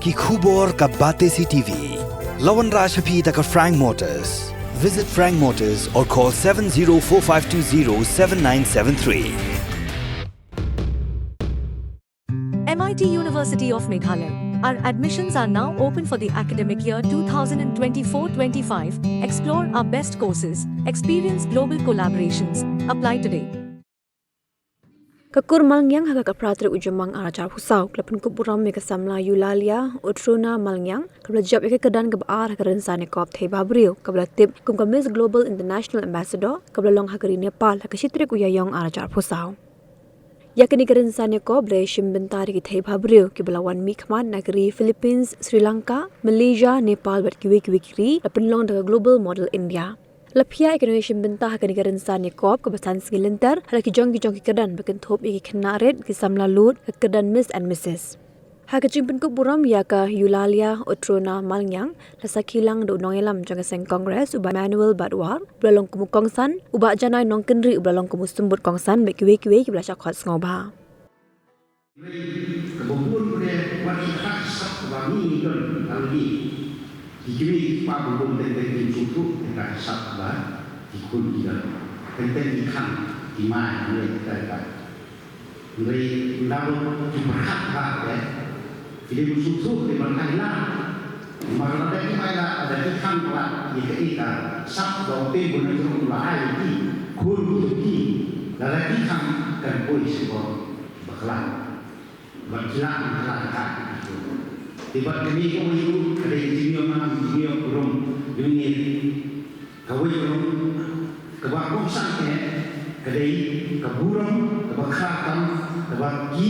ki khubor ka bate si TV. Lawan Rashaphi taka Frank Motors. Visit Frank Motors or call 7045207973. MIT University of Meghalaya. Our admissions are now open for the academic year 2024-25. Explore our best courses, experience global collaborations. Apply today. Kakur Malngiang haga kapratra ujamang arajar husau klapun kuburam meka samla Eulaila Altruina Malngiang kabla jab eke kedan kabar hakaran sane kop thei babrio kabla tip kum Miss Global International Ambassador kabla long hakari Nepal hakashitrik uyayong arajar husau. Yakni karan sane kop reshim bentari ki thei babrio ki belawan mikman nagari Philippines, Sri Lanka, Malaysia, Nepal bat kiwi kiri lapun long daga Global Model India. Lapia ekonomisyen bentah akan negara insani kop kebasan segelintar hala ki jong ki kedan bakan thop iki kenaret ki samla lut ke kedan Miss and Mrs. Haka jimpun ko buram ya ka Eulaila Altruina Malngiang lasa kilang do nong elam jang seng kongres uba manual badwar belalong kumu kongsan uba janai nong kenri belalong kumu sembut kongsan bek kiwe ki belasha khot ngoba. Kebun punya wanita sak wangi don algi. Dikini pak bubung tentang suku tentang sabda dikun tidak tentang ikan di mana mereka dapat mereka lalu berhak ya jadi susu di mana malah ada di mana ada ikan pula ikan sabda timbul itu mulai di kun di lalu ikan kan boleh sebuah bakalan berjalan berjalan tiba kami kau itu ada jiwa mana jiwa burung dunia kau itu kebakung sange kadai keburung kebakaran kebaki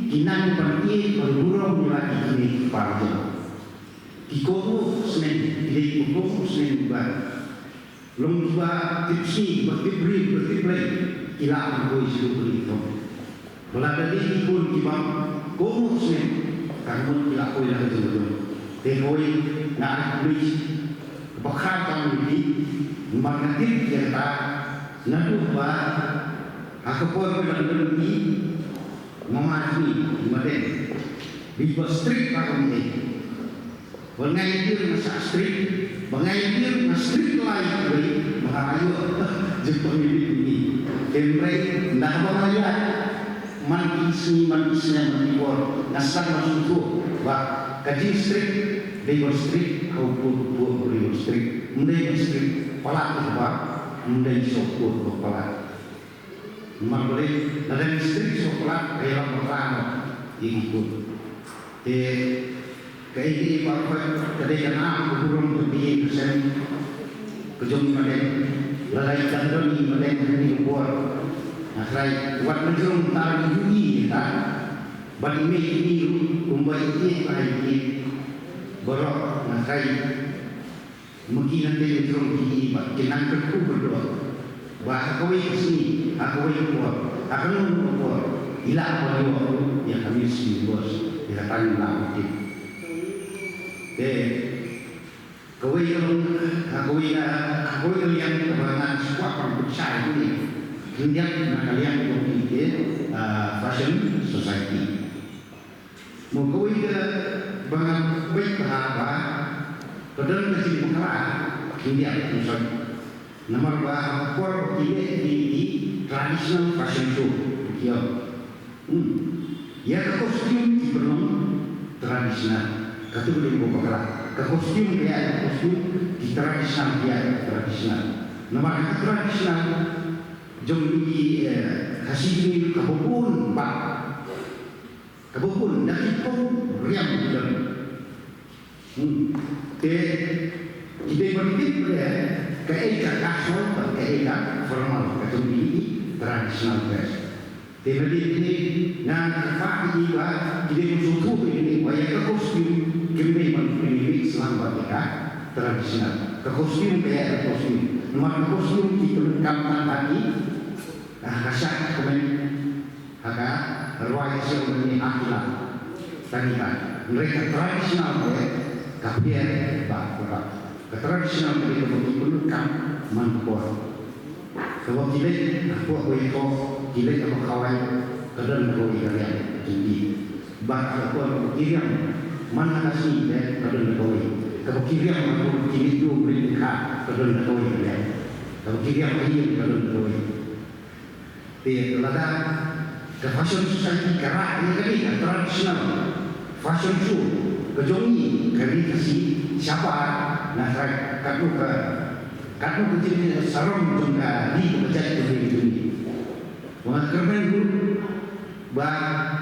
kinan pergi berburung mulai ini parjo ikomu senen jadi ikomu senen buat long juga tipsi bertibri ilang kau itu itu melada di ikut kibam komu senen kamu tidak boleh lagi betul. Tekoi nak beli bakar kamu ini mengatir kita nanti bah aku pun berlalu ini memahami model bebas strik kamu ini. Mengaitir masa strik, mengaitir masa strik lain beri mengayu jepun ini. Kembali nak mengayu. Manisnya menibor nasar masuk bah kaji strik dewa strik kau pun dewa strik mendai strik palak bah mendai sopur palak mambeli dalam strik sopulak kayak pertama ikut kayak ini bapak kadai kenal burung pergi kesen kejung maden lalai kandoni maden ini buat Nakrai wat menjurung tarik yuni kita, bagi ini umbai ini lagi borok nakrai mungkin nanti menjurung ini kenang kerku berdoa, bah aku ini aku buat, aku buat, ilah buat ya kami sih bos, ya tanya lagi, kau yang kebangan suka percaya ini. Kemudian kalian memiliki fashion society. Mungkin ke banyak baik bahasa, kedua masih bukan kemudian misal nomor bahasa for di traditional fashion show, ya, ya kostum belum tradisional, ketua di bukan kostum dia kostum di tradisional dia tradisional, nomor tradisional jom di hasil kebun pak kebun dari pun riam dalam kita berpikir pada keedah kasual keedah formal ketum ini tradisional dress jadi ini nak apa juga kita musuh ini banyak kostum kita memiliki selama kita tradisional kostum kayak kostum nomor kostum kita lengkapkan tadi kasar komen haka ruang siapa ini akhirat tadi kan mereka tradisional kapier bapak tradisional mereka menggunakan manpower kalau tidak aku itu tidak aku kawan kadang aku ikan jadi bak aku kirim mana kasih ya kalau dikoi kalau kiri yang mau kiri itu beri dekat kalau dikoi ya kalau kiri yang kiri kalau dikoi dia lada ke fashion society kerah ini kali tradisional fashion show kejongi kali kasih siapa nak katu kecil sarung jengka di kerja itu wah kerben dulu bah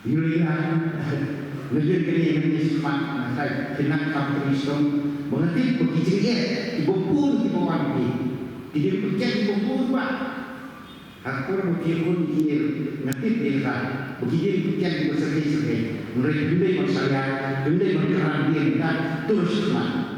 Eulaila negeri kini semak saya kena kampung mengerti begitu ibu pun ibu wangi tidak kerja ibu pun pak aku mungkin ini ngerti dia begitu kerja ibu sedih mereka benda masalah benda berkeran dia terus semak.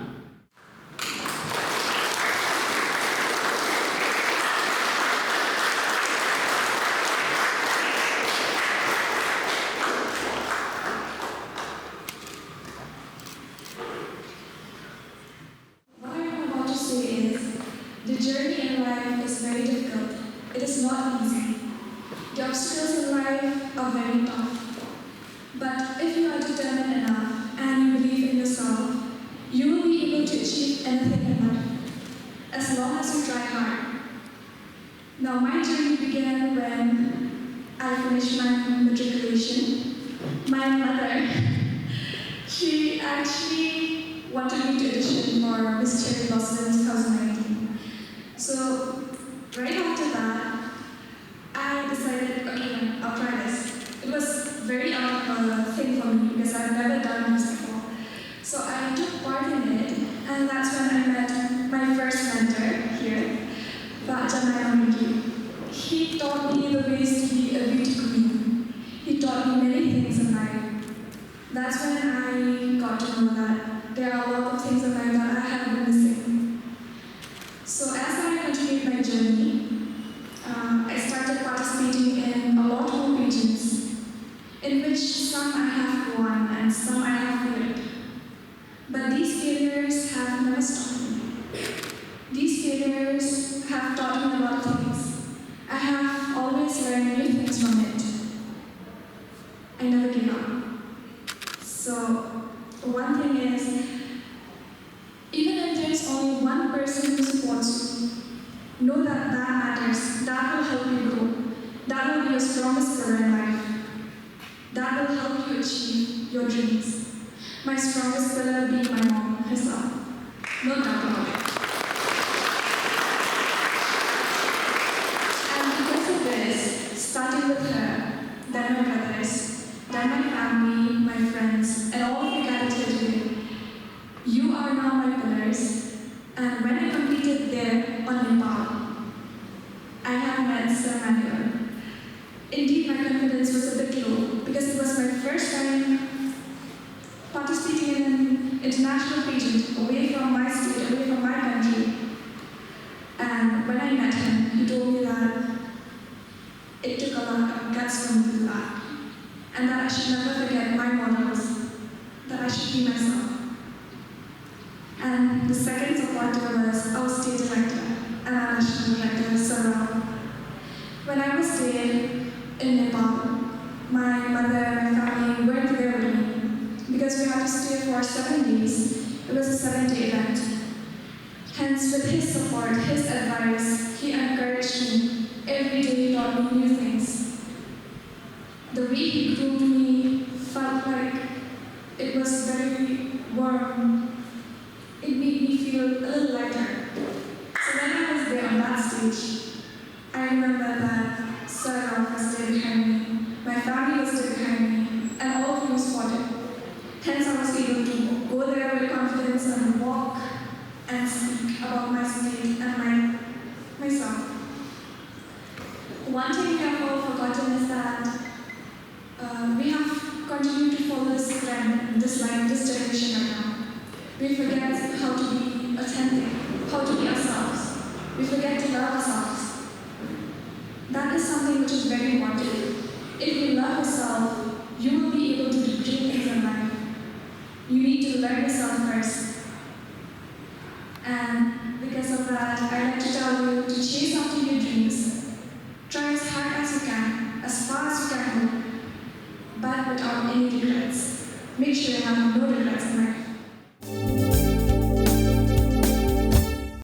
The journey in life is very difficult. It is not easy. The obstacles in life are very tough. But if you are determined enough and you believe in yourself, you will be able to achieve anything in life, as long as you try hard. Now my journey began when I finished my matriculation. My mother, she actually wanted me to audition for Miss Cherry Blossom in 2019. So, right after that, I decided, okay, I'll try this. It was very out of a thing for me because I've never done this before. So I took part in it, and that's when I met my first mentor here, Pak Malngiang. He taught me the ways to be a beauty queen. He taught me many things in life. That's when I got to know that there are a lot of things in life that I have been missing. So as I continued my journey, I started participating in a lot more pageants, in which some I have won and some I have failed. But these failures have never stopped me. These failures have taught me a lot of things. I have always learned new things from it. I never gave up. So one thing is, even if there's only one person who supports you, know that that matters. That will help you grow. That will be your strongest pillar in life. That will help you achieve your dreams. My strongest pillar being my mom herself. No doubt about it. And because of this, starting with her, then my brothers, then my family, my friends, and all of you gathered here today, you are now my pillars. And when I completed there on Nepal, I have met Sir Manuel. Indeed, my confidence was a bit low because it was my first time participating in an international pageant away from my state, away from my country. And when I met him, he told me that it took a lot of guts for me to do that. And that I should never forget my models, that I should be myself. And the second supporter was our state director and our national director, Sir Rao. When I was there in Nepal, my mother and my family weren't there with me because we had to stay for 7 days. It was a 7-day event. Hence, with his support, his advice, he encouraged me. Every day he taught me new things. The way he groomed me felt like it was very warm. It made me feel a little lighter. So when I was there on that stage, I remember that Sir Ralph was there behind me, my family was there behind me, and all of you supported. Hence I was able to go there with confidence and walk and speak about my state and myself. One thing we have all forgotten is that we have continued to follow this trend, this generation right now. We forget how to be authentic, how to be ourselves. We forget to love ourselves. That is something which is very important. If you love yourself, you will be able to do great things in life. You need to love yourself first. And because of that, I'd like to tell you to chase after your dreams. Try as hard as you can, as far as you can go, but without any regrets. make sure you have no regrets in life.